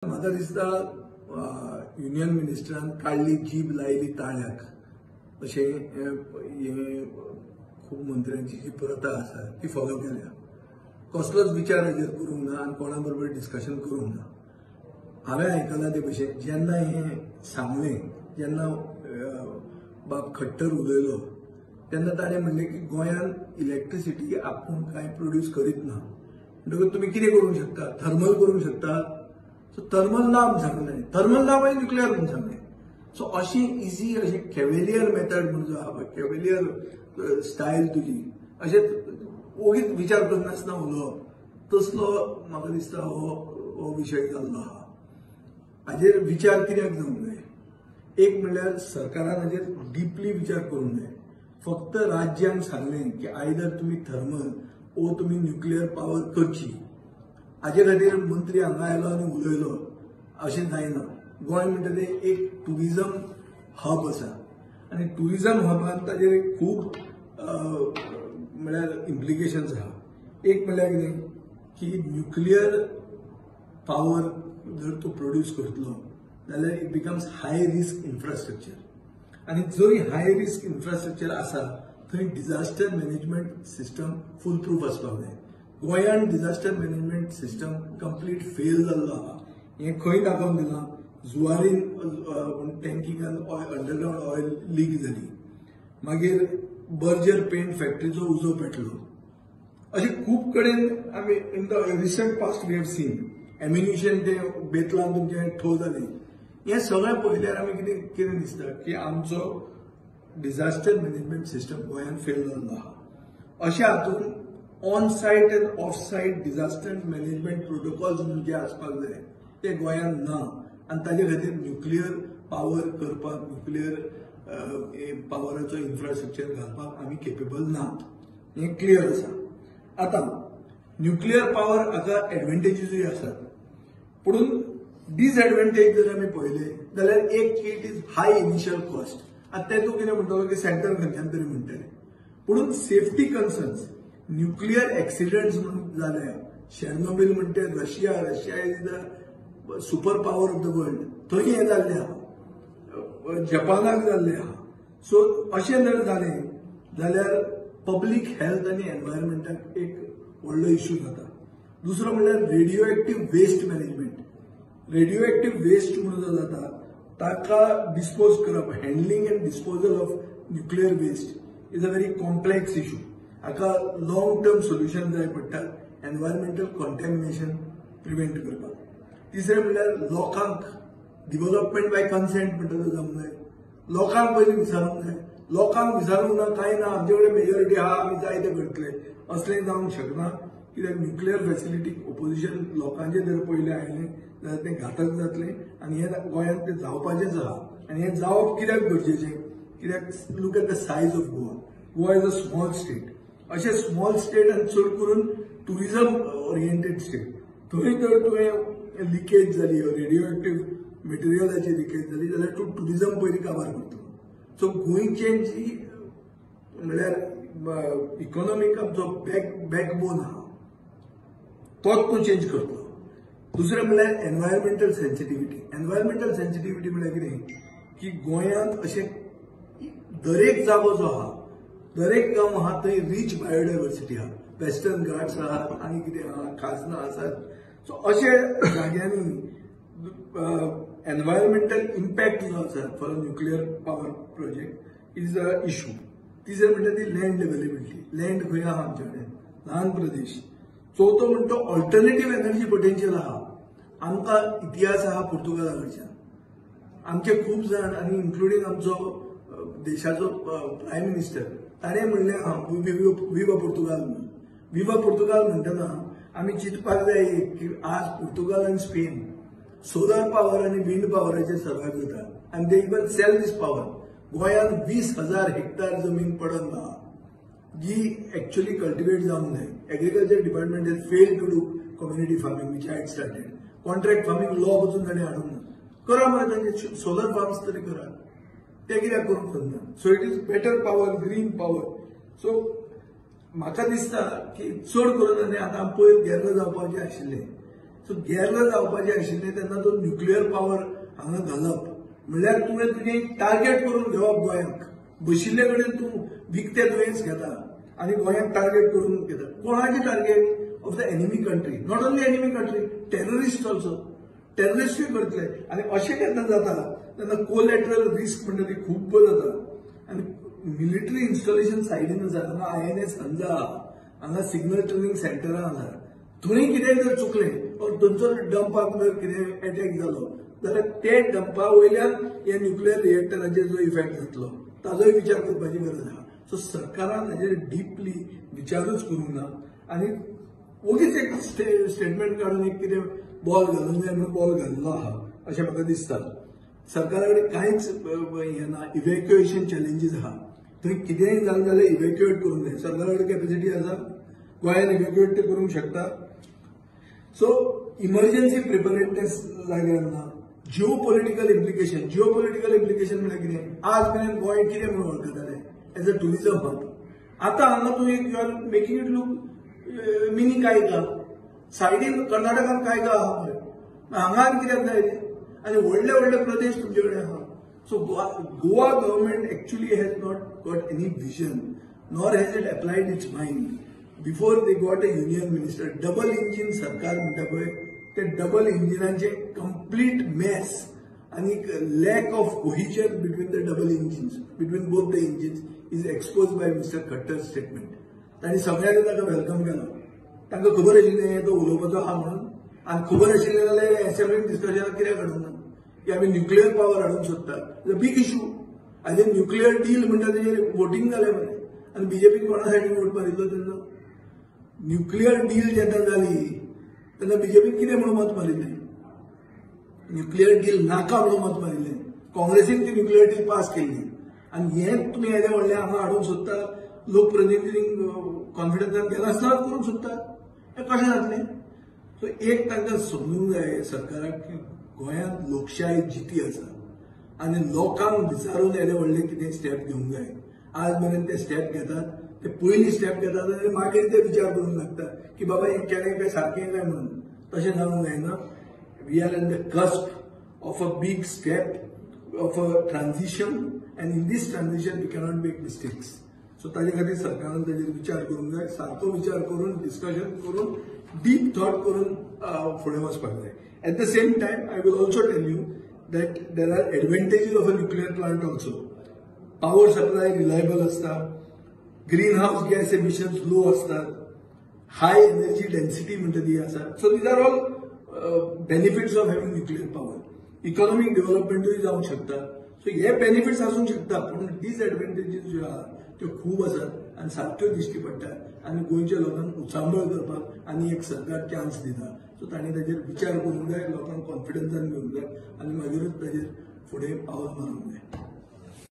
म्हाका दिसता युनियन मिनिस्टरान काढली जीब लायली ताळ्याक अशें हे खूब मंत्र्यांची जी प्रथा आसा ती फॉलो केल्या. कसलोच विचार हाजेर करूंक ना आनी कोणा बरोबर डिस्कशन करूंक ना. हांवें आयकलां ते भशेन जेन्ना हे सांगलें, जेन्ना बाब खट्टर उलयलो तेन्ना ताणें म्हणलें की गोंयांत इलेक्ट्रिसिटी आपूण कांय प्रोड्यूस करीत ना. म्हणटकच तुमी कितें करूंक शकता? थर्मल करूंक शकता. सो थर्मल ना म्हणून सांगलें, थर्मल ना म्हणजे न्युक्लियर म्हणून सांगलें. सो अशी इजी अशी केवेलियर मेथड म्हणून जो आहा पळय, केवेलियर स्टायल तुजी अशें ओगीच विचार करनासतना उलोवप, तसलो म्हाका दिसता हो विशय जाल्लो आहा. हाजेर विचार कित्याक जावंक जाय? एक म्हणल्यार सरकारान हाजेर डीपली विचार करूंक जाय. फक्त राज्यांक सांगलें की आयदर तुमी थर्मल ओ तुमी न्युक्लियर पावर करची, हाजे खातीर मंत्री हांगा आयलो आनी उलयलो अशें जायना. गोंय म्हणटा तें एक टुरिझम हब आसा आनी टुरिझम हबान ताजेर खूब म्हळ्यार इम्प्लिकेशन्स आहा. एक म्हणल्यार कितें की न्युक्लियर पावर जर तूं प्रोड्यूस करतलो जाल्यार it becomes high risk infrastructure आनी जंय हाय रिस्क इन्फ्रास्ट्रक्चर आसा थंय डिझास्टर मॅनेजमेंट सिस्टम फूल प्रूफ आसपाक जाय. गोंयांत disaster management system complete fail जाल्लो आहा. हें खंय दाखोवन दिलां? जुवारीन टँकिंगान अंडरग्राउंड ऑयल लीक जाली, मागीर बर्जर पेंट फॅक्टरीचो उजो पेटलो. अशें खूब कडेन आमी in the recent past we have seen ammunition ते बेतलान तुमचे ठो जाले. हें सगळें पळयल्यार आमी कितें दिसता की आमचो डिझास्टर मॅनेजमेंट सिस्टम गोंयांत फेल जाल्लो आहा. अशा हातूंत on site and off site disaster management protocols म्हणून जे आसपाक जाय ते गोंयांत ना आनी ताजे खातीर न्युक्लियर पावर करपाक, न्युक्लियर पावराचो इन्फ्रास्ट्रक्चर घालपाक आमी केपेबल नात. हें क्लियर आसा. आतां न्युक्लियर पावर हाका एडवांटेजीसूय आसात, पूण डिसएडवांटेज जर आमी पळयले जाल्यार एक की it is hi initial cost. आतां ते तूं कितें म्हणटलो की सेंटर खंयच्यान तरी म्हणटले, पूण सेफ्टी कन्सर्न्स न्युक्लियर एक्सिडेंट्स म्हणून जाल्या. शेर्नोबिल म्हणटे Russia is the super power of the world, थंय हें जाल्लें आहा, जपानाक जाल्लें आहा. सो अशें जर जालें जाल्यार पब्लीक हेल्थ आनी एनवायरमेंटाक एक व्हडलो इश्यू जाता. दुसरो म्हणल्यार radioactive waste management. Radioactive waste म्हणून जो जाता ताका डिस्पोज करप, handling and disposal of nuclear waste is a very complex issue. हाका लॉंग टर्म सोल्युशन जाय पडटात एनवायरमेंटल कॉन्टॅमिनेशन प्रिव्हेंट करपाक. तिसरें म्हणल्यार लोकांक डिव्हलपमेंट बाय कन्सेंट म्हणटा जावंक जाय. लोकांक पयलीं विचारूंक जाय. लोकांक विचारूंक ना कांय ना, आमचे कडेन मेजॉरिटी आहा, आमी जाय ते करतले, असलें जावंक शकना. कित्याक न्युक्लियर फॅसिलिटीक ओपोजिशन लोकांचे जर पयलें आयलें जाल्यार तें घातक जातलें आनी हें गोंयांत तें जावपाचेंच आहा. आनी हें जावप कित्याक गरजेचें? कित्याक look at the size of Goa. Goa is a small state. अशें स्मॉल स्टेट आनी चड करून टुरिझम ओरिएंटेड स्टेट. थंय जर तुवें लिकेज जाली, रेडिओ एक्टिव्ह मटेरियलाची लिकेज जाली जाल्यार तूं टुरिझम पयलीं काबार करतलो. सो गोंयचे जी म्हणल्यार इकॉनॉमीक आमचो बॅकबोन आहा तोच तूं चेंज करतलो. दुसरें म्हणल्यार एनवायरमेंटल सेन्सिटिव्हिटी. एनवायरमेंटल सेन्सिटिव्हिटी म्हणल्यार कितें की गोंयांत अशें दरेक जागो जो आहा, दरेक गांव आहा थंय रीच बायोडायवर्सिटी आहा. वेस्टर्न घाट्स आहात आनी कितें आहा, खाजनां आसात. सो अशे जाग्यांनी एनवायरमेंटल इम्पॅक्ट जो आसा for nuclear power project is a issue. तिसरें म्हणटा ती लँड अवेलेबिलिटी. लँड खंय आहा आमचे कडेन? ल्हान प्रदेश. चवथो म्हणटा ऑल्टरनेटिव्ह एनर्जी पोटेन्शियल आहा. आमकां इतिहास आहा पोर्तुगाला कडच्यान. आमचे खूब जाण आनी इन्क्लुडींग आमचो देशाचो प्रायम मिनिस्टर ताणें म्हणलें आहा विवा पोर्तुगाल म्हणून. विवा पोर्तुगाल म्हणटना आमी चिंतपाक जाय की आज पोर्तुगाल आनी स्पेन सोलर पावर आनी विंड पावराचेर सर्वायव करता आनी they even sell this power. गोंयांत 20,000 हेक्टर जमीन पडन आहा जी एक्चुअली कल्टिवेट जावंक जाय. Agriculture department has failed to do community farming which I had started. Contract farming law पासून ताणें हाडूंक ना. करा मरे तांचे सोलर फार्म्स तरी करा. ते कित्याक करूंक सोदना? So it is better power, green power. So म्हाका दिसता की चड करून आतां पयर गेल्लो जावपाचें आशिल्लें. सो गैर जावपाचें आशिल्लें तेन्ना तो न्युक्लियर पावर हांगा घालप म्हणल्यार तुवें तुजें टार्गेट करून घेवप गोंयांक. बशिल्ले कडेन तूं विकते दुयेंस घेता आनी गोंयांक टार्गेट करून घेता. कोणाचें target of the enemy country, not only enemy country, terrorist also. टेररिस्टूय करतले आनी अशें केन्ना जाता तेन्ना कोलॅटरल रिस्क म्हणटा ती खूब जाता. आनी मिलिटरी इन्स्टॉलेशन सायडीन आसा, हांगा INS हंजा आहा, हांगा सिग्नल ट्रेनिंग सेंटरां आसा. थंय कितें जर चुकलें और थंयचो डंपाक जर कितें अटॅक जालो जाल्यार ते डंपा वयल्यान हे न्युक्लियर रिएक्टराचेर जो इफेक्ट जातलो ताजोय विचार करपाची गरज आहा. सो सरकारान हाजेर डीपली विचारूच करूंक ना आनी उगीच एक स्टेटमेंट काडून एक कितें बॉल घालूंक जाय म्हणून बॉल घाल्लो आहा अशें म्हाका दिसता. सरकारा कडेन कांयच हें ना. इव्हॅक्युएशन चॅलेंजीस आहा, थंय कितेंय जालें जाल्यार इव्हॅक्युएट करूंक जाय. सरकारा कडेन कॅपेसिटी आसा, गोंयान इव्हॅक्युएट ते करूंक शकता. सो इमर्जन्सी प्रिपेरेडनेस जाग्यार ना. जिओ पॉलिटिकल इम्प्लिकेशन म्हणजे कितें, आज मेरेन गोंय कितें म्हणून वळखताले एज अ टुरिझम हब. आतां हांगा तूं एक you are making it look mini Kaiga, सायडीन कर्नाटकान कायगा आहा पळय, हांगा आनी कित्याक जाय तें. आनी व्हडले व्हडले प्रदेश तुमचे कडेन आहा. सो Goa government actually has not got any vision nor has it applied its mind. Before they got a union minister, double engine सरकार म्हणटा पळय, ते डबल इंजिनांचे कंप्लीट मेस आणि lack of cohesion between the double engines, between both the engines is expose by mister Khattar statement. तांणी सगळ्यांनी ताका welcome केलो. तांकां खबर आशिल्लें तो उलोवपाचो आहा म्हणून, आनी खबर आशिल्लें जाल्यार असेंब्लीन डिस्कशनाक कित्याक हाडूंक ना की आमी न्युक्लियर पावर हाडूंक सोदतात. Big issue. हाजेर न्युक्लियर डील म्हणटा तेजेर वोटींग जालें मरे, आनी बीजेपीन कोणा साठी वोट मारिल्लो तेन्ना. न्युक्लियर डील जेन्ना जाली तेन्ना बीजेपीन कितें म्हणून मत मारिल्लें, न्युक्लियर डील नाका म्हणून मत मारिल्लें. काँग्रेसीन ती न्युक्लियर डील पास केल्ली. आनी हें तुमी येदे व्हडलें हांगा हाडूंक सोदता, लोकप्रतिनिधींक कॉन्फिडन्सान घेनासतनाच करूंक सोदता. हें कशें जातलें. सो एक तांकां समजूंक जाय सरकाराक की गोंयांत लोकशाय जिती आसा आनी लोकांक विचारून येदे व्हडले कितें स्टेप घेवंक जाय. आज मेरेन ते स्टेप घेतात, ते पयलीं स्टेप घेतात आनी मागीर ते विचार करूंक लागतात की बाबा हें केलें काय सारकें काय म्हणून. तशें जावंक जायना. We are in the cusp of a big step of a transition and in this transition we cannot make mistakes. So ताजे खातीर सरकारान ताजेर विचार करूंक जाय, सारको विचार करून डिस्कशन करून डीप थॉट करून फुडें वचपाक जाय. At the same time I will also tell you that there are advantages of a nuclear plant also. Power supply reliable आसता, greenhouse gas emissions low असतात, हाय एनर्जी डेन्सिटी म्हणटा ती आसा. So these are all benefits of having nuclear power. Economic डेव्हलपमेंटूय जावंक शकता. So हे benefits आसूंक शकता, पूण डिसएडवांटेजीस ज्यो आहा त्यो खूब आसात आनी सारक्यो दिश्टी पडटात आनी गोंयच्या लोकांक उचांबळ करपाक आनी एक सरकार चान्स दिता. सो तांणी ताजेर विचार करूंक जाय, लोकांक कॉन्फिडन्सान घेवंक जाय आनी मागीरूच ताजेर फुडें पावल मारूंक जाय.